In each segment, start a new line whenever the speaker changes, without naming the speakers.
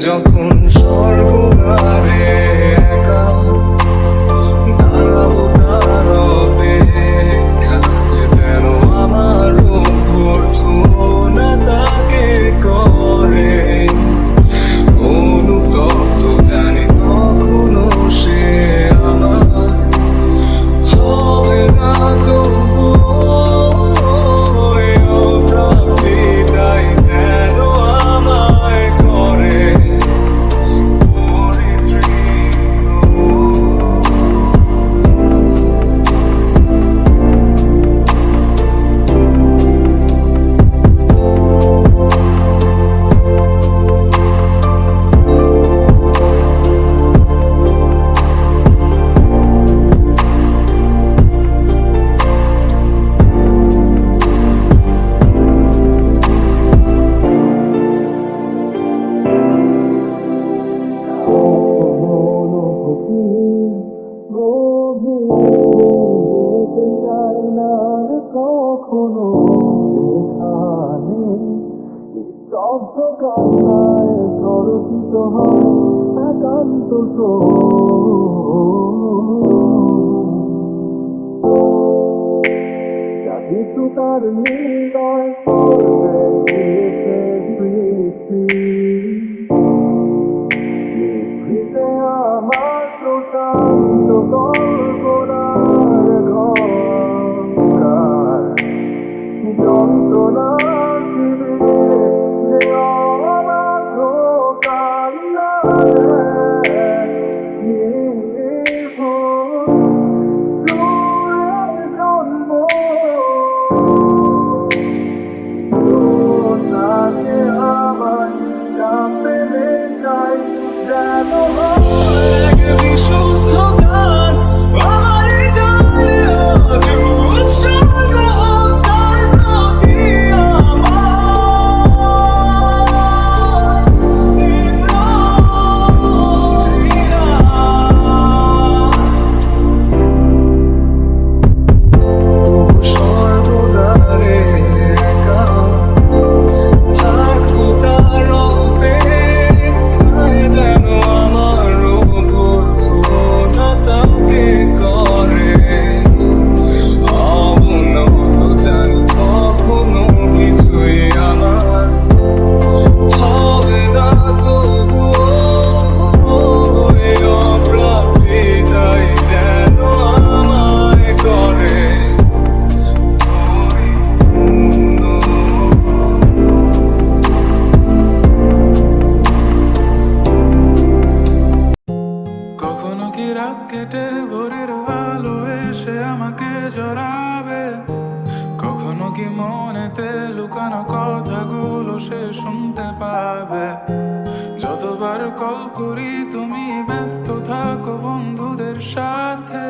যখন স্বর্গদ্বারে একা দাঁড়াবো তার অপেক্ষায়, যেন আমার অভ্যর্থনা তাকে করে অনুতপ্ত, জানি তখনো সে আমার হবে না তবুও অপ্রাপ্তিটাই যেন আমায় করে শব্দ কান্নায় স্বরচিত হয় একান্ত যা কিছু তার নির্ণয় করবে দিয়েছে সৃষ্টি নিভৃতে আমার প্রশান্ত কল্পনার ঘর যন্ত্রণা শিবিরে যে অবাধ কান্না জন্ম তাকে আমার পেলে চাই যেন এক বিশুদ্ধ গান আমার গানে উৎসর্গ তার প্রতি সর্বদারে থাকবো তার অপেক্ষায় যেন আমার অভ্যর্থনা তাকে করে অবনত জানি কখনো কিছুই আমার হবে না তবুও এই অপ্রাপ্তিটাই যেন আমায় করে
কখনো কি রাত কেটে ভোরের আলো এসে আমাকে জড়াবে, কখনো কি মনেতে লুকানো কথাগুলো সে শুনতে পাবে। যতবার কল করি তুমি ব্যস্ত থাকো বন্ধুদের সাথে,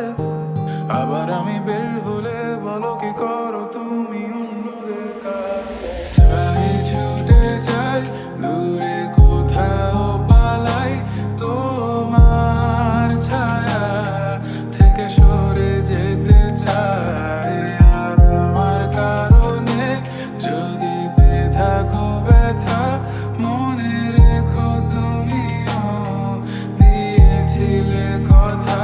আবার আমি বের হলে বলো কি করো তুমি অন্যদের কাছে। চাই ছুটে যাই দূরে কোথাও পালাই তোমার ছায়া থেকে সরে যেতে চাই। আর আমার কারণে যদি পেয়ে থাকো ব্যথা মনে রেখো তুমিও দিয়েছিলে কথা।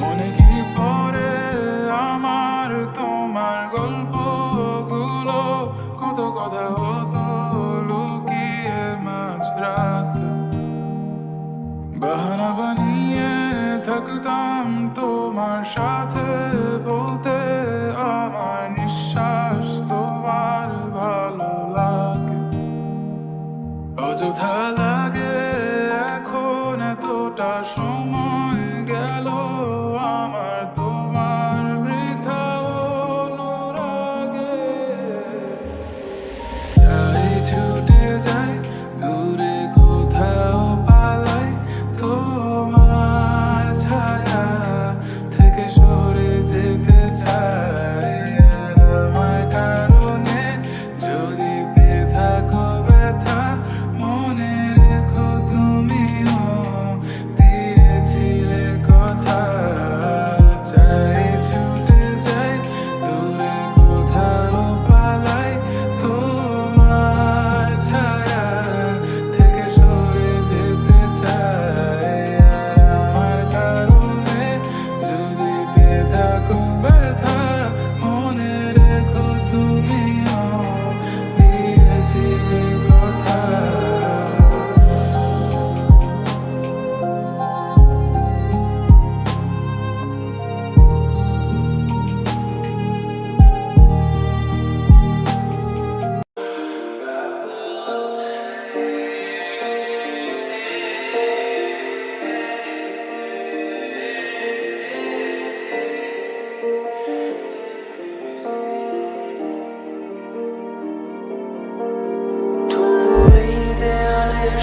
মনে কি পড়ে আমার তোমার গল্পগুলো, কত কথা হতো লুকিয়ে মাঝরাতে। বাহানা বানিয়ে থাকতাম তোমার সাথে, বলতে আমার নিঃশ্বাস তোমার ভালো লাগে। অযথা লাগে এখন এতটা সময় গেল আমার তোমার বৃথা অনুরাগে। চাই ছুটে যাই দূরে কোথাও পালাই তোমার ছায়া থেকে সরে যেতে চাই। আর আমার কারণে যদি পেয়ে থাকো ব্যথা মনে রেখো তুমিও দিয়েছিলে কথা। চাই ছুটে যাই দূরে কোথাও পালাই তোমার ছায়া থেকে সরে যেতে চাই। আর আমার কারণে যদি পেয়ে থাকো ব্যথা মনে রেখো তুমিও দিয়েছিলে কথা।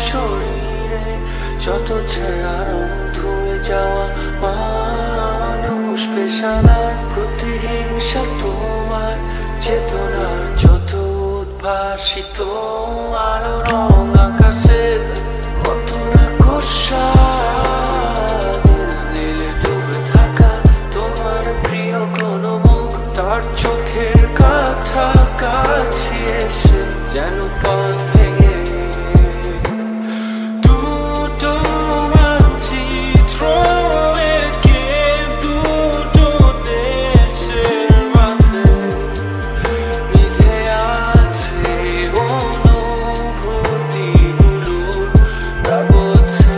শরীরে যত ছায়া ধুয়ে যাওয়া পেশানার প্রতিহিংসা তোমার চেতনার যত উদ্ভাসিত আলো রং আকাশের মতো না কোষা নীলে ডুবে থাকা তোমার প্রিয় কোনো মুখ তার চোখের কাছাকাছি এসে যেন পথ ভেঙে দুটো মানচিত্র এঁকে দুটো দেশের মাঝে মিথে আছে অনুভূতিগুলোর প্রাবধ্যে।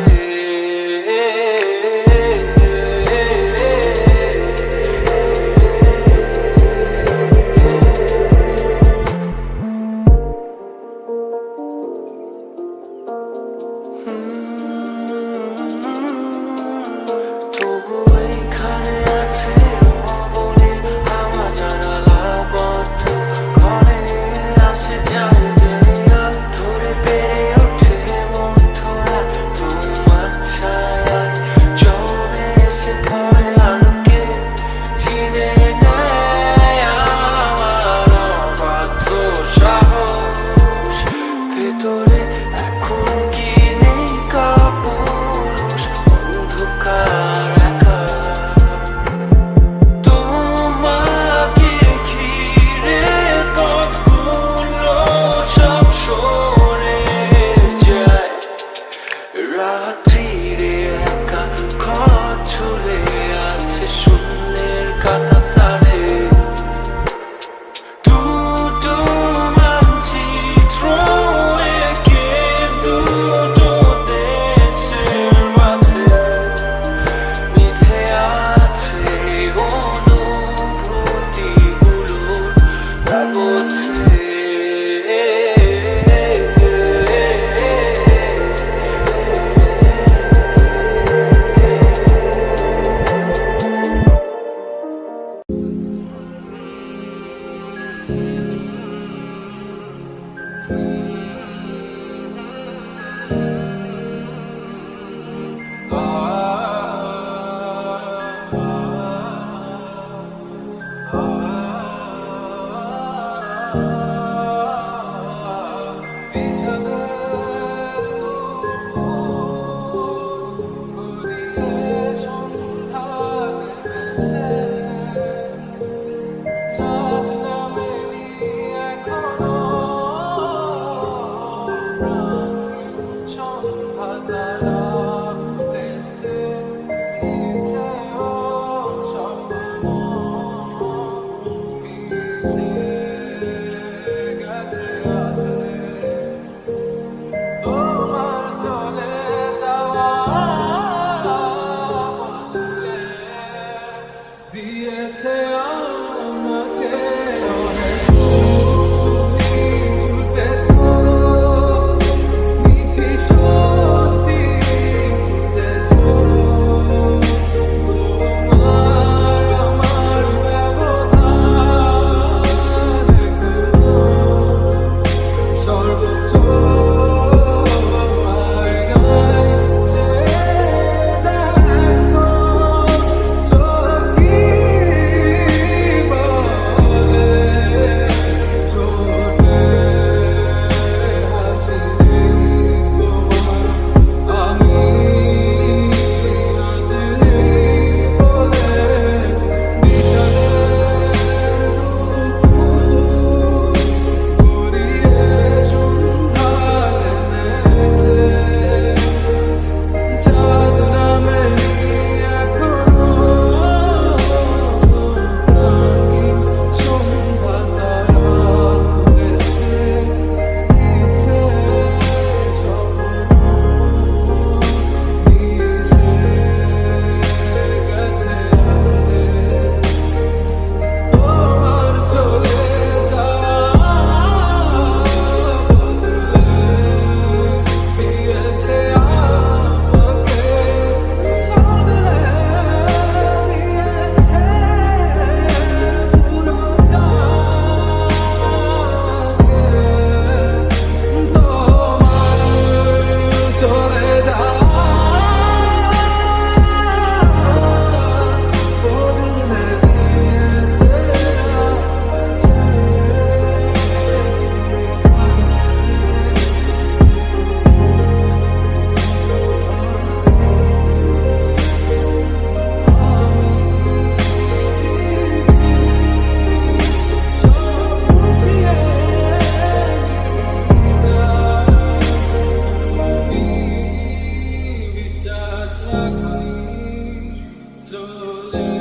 চলে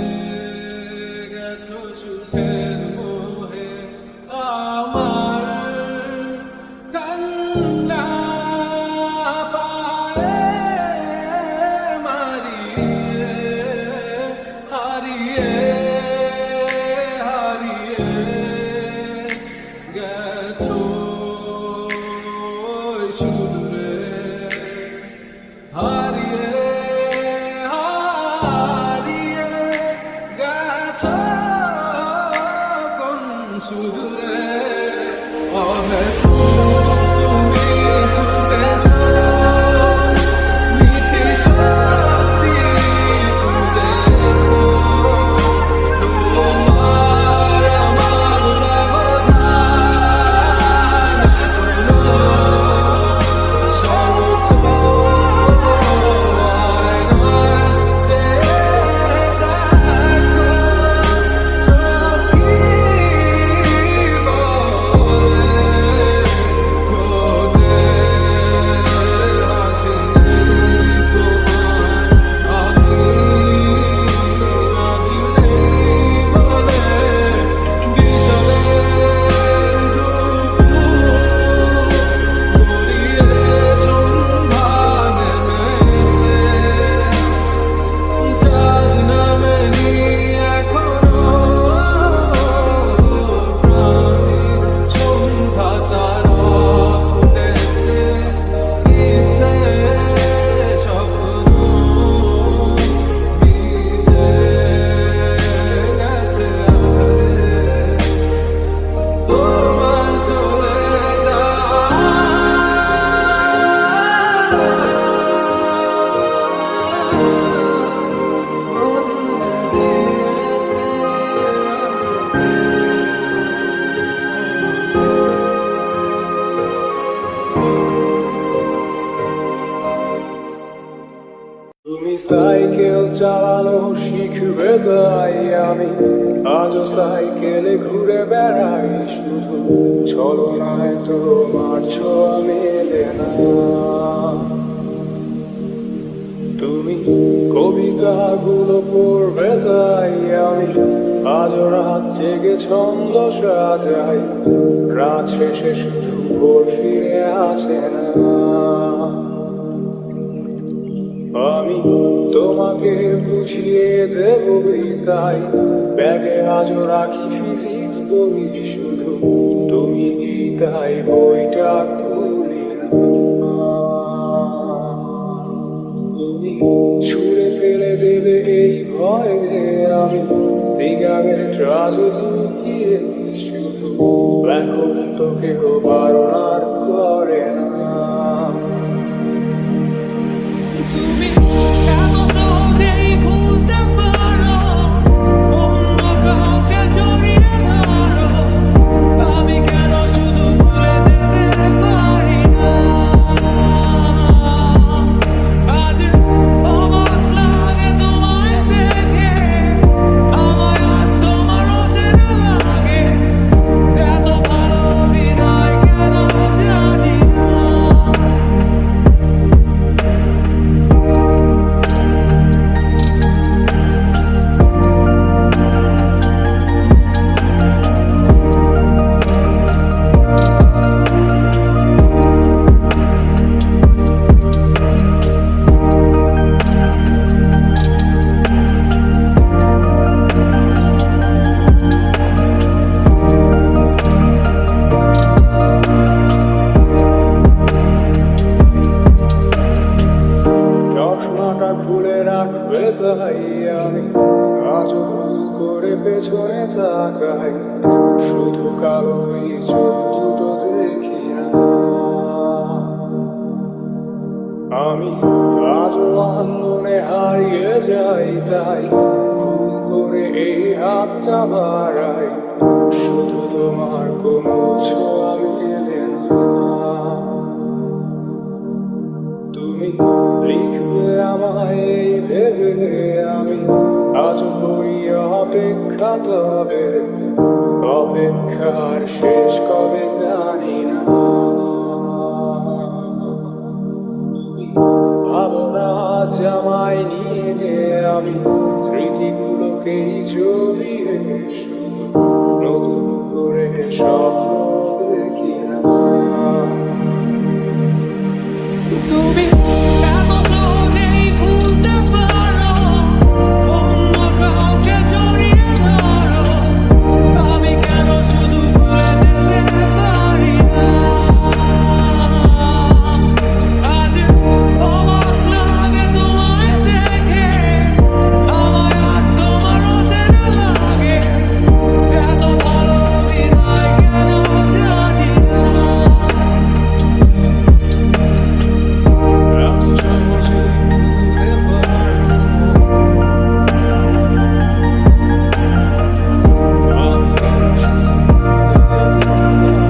গেছো সুখের মোহে আমার কান্না পায়ে মারিয়ে হারিয়ে হারিয়ে গেছো সুদূরে হারিয়ে হারিয়ে গেছো কোন সুদূরে তুমি ছুটেছো মিঠে শাস্তি খুঁজেছো তোমার আমার ব্যবধান এখনো সর্বোচ্চ আয়নায় চেয়ে দেখো চোখই বলে ঠোঁটে হাসি নেই তোমার আমি আজ নেই বলে বিষাদের দুপুর গড়িয়ে সন্ধ্যা নেমেছে চাঁদ নামেনি এখনো প্রাণী সন্ধ্যা তারা ফুটেছে ইচ্ছে স্বপ্ন মিশে গেছে তোমার চলে তুমি সাইকেল চালানো শিখবে তাই আমি আজও সাইকেলে ঘুরে বেড়াই শুধু ছলনায় তোমার ছোঁয়া মেলে না তুমি কবিতাগুলো পড়বে তাই আমি আজও রাত জেগে ছন্দ সাজাই রাত শেষে শুধু ভোর ফিরে আসে না আমি তোমাকে বুঝিয়ে দেব তাই ব্যাগে আজও রাখি ফিজিক্স বই শুধু তুমি তাই বইটা খুলি না তুমি ছুঁড়ে ফেলে দেবে এই ভয়ে আমি সিগারেট রাজু লুকিয়ে শুধু এখন তো কেউ বারণ আর করে না
তুমি কেন সহজেই ভুলতে পারো অন্য কাউকে জড়িয়ে ধরো আমি কেন শুধু ভুলে যেতে পারি না আজ অবাক লাগে তোমায় দেখে আমায় আজ তোমার অচেনা লাগে এত ভালো অভিনয় কেন জানি না
চশমাটা খুলে রাখবে তাই আমি আজও ভুল করে পেছনে তাকাই শুধু কালোই চোখ দুটো দেখি না আমি আজও আন্দোলনে হারিয়ে যাই তাই ভুল করে এই হাতটা বাড়াই শুধু তোমার কোনো ছোঁয়া মেলে না তুমি লিখবে আমায় এই ভেবে আমি আজ হই অপেক্ষা তবে অপেক্ষার শেষ কবে জানি না ভাবনা জামাই নিয়ে আমি বুকেই জড়িয়ে শুধু নতুন করে স্বপ্ন দেখি না।
তুমি এত সহজেই ভুলতে পারো, অন্য কাউকে জড়িয়ে ধরো, আমি কেন শুধু ভুলে যেতে পারি না? আজ অবাক লাগে তোমায় দেখে, আমায় আজ তোমার অচেনা লাগে, এত ভালো অভিনয় কেন জানি না।
এত সহজে বুঝতে পারবো আমি কেন শুধু ভুলে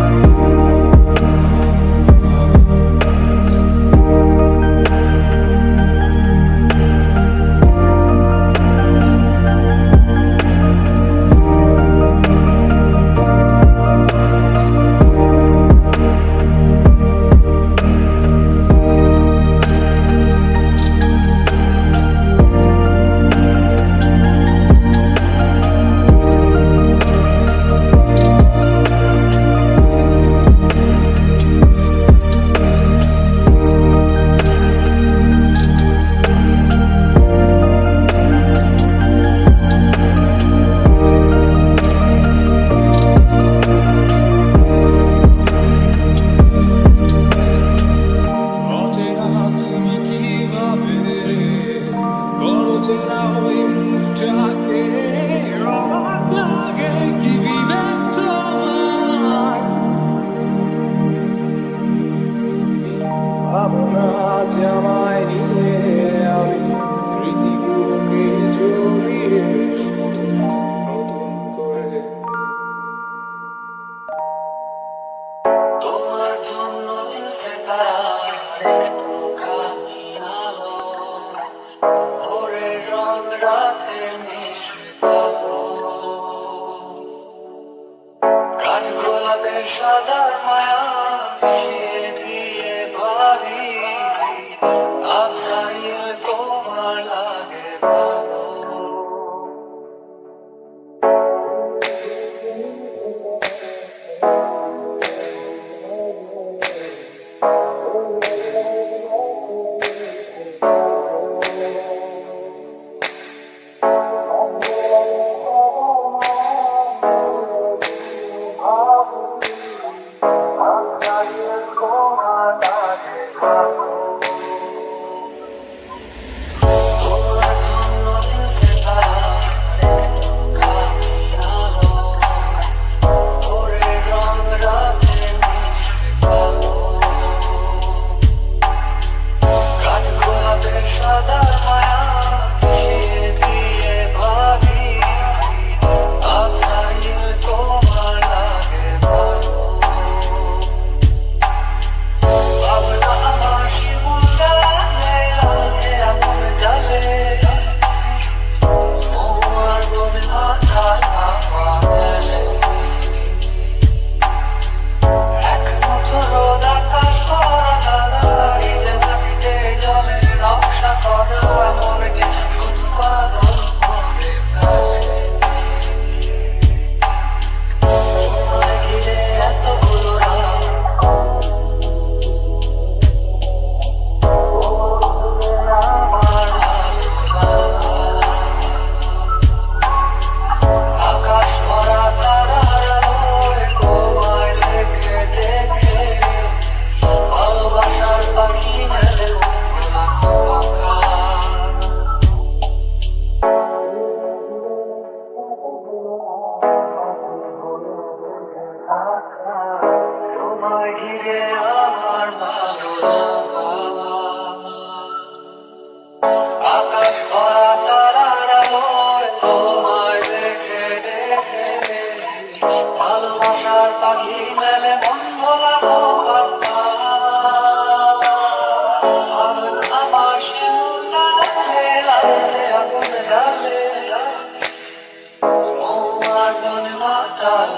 অচেনা তুমি কিভাবে করো চেনা ওই মুখটাকে।
অবাক লাগে কি বিবেক তোমার,
ভাবনা আজ আমায় নিয়ে আমি স্মৃতিগুলোকে জড়িয়ে শুধু নতুন করে।
তোমার জন্য জ্বলছে তার একটুখানি আলো, ভোরের রং রাতে মিশে কালো, কাঠ গোলাপের সাদা মায়া মিশিয়ে দিয়ে ভাবি, আজ হারিয়ে তোমার লাগে ভালো। তোমার জন্য জ্বলছে তার একটুখানি আলো, ভোরের রং রাতে মিশে কালো, কাঠ গোলাপের সাদা মায়া মিশিয়ে দিয়ে ভাবি, আজ হারিয়ে তোমার লাগে ভালো। ভাবনা আমার শিমুল ডালে লালচে আগুন জ্বালে, তোমার বনে মাথায় মাথা গেলে, এক মুঠো রোদ আকাশ ভরা তারা, এই যে মাটিতে জলে নকশা করা মনকে শুধু পাগল করে ফেলে। তোমায় ঘিরে এতগুলো রাত, আমার আকাশ ভরা তারার আলোয় তোমায় দেখে দেখে, ভালোবাসার পাখি মেলে উড়ানো পাখা। তোমায় ঘিরে আমার ভালো লাগা, আকাশ ভরা তারার আলোয় তোমায় দেখে দেখে, ভালোবাসার পাখি মেলে মন ভোলানো পাখা। আমার শিমুল ডালে লালচে আগুন জ্বালে, তোমার বনে মাতাল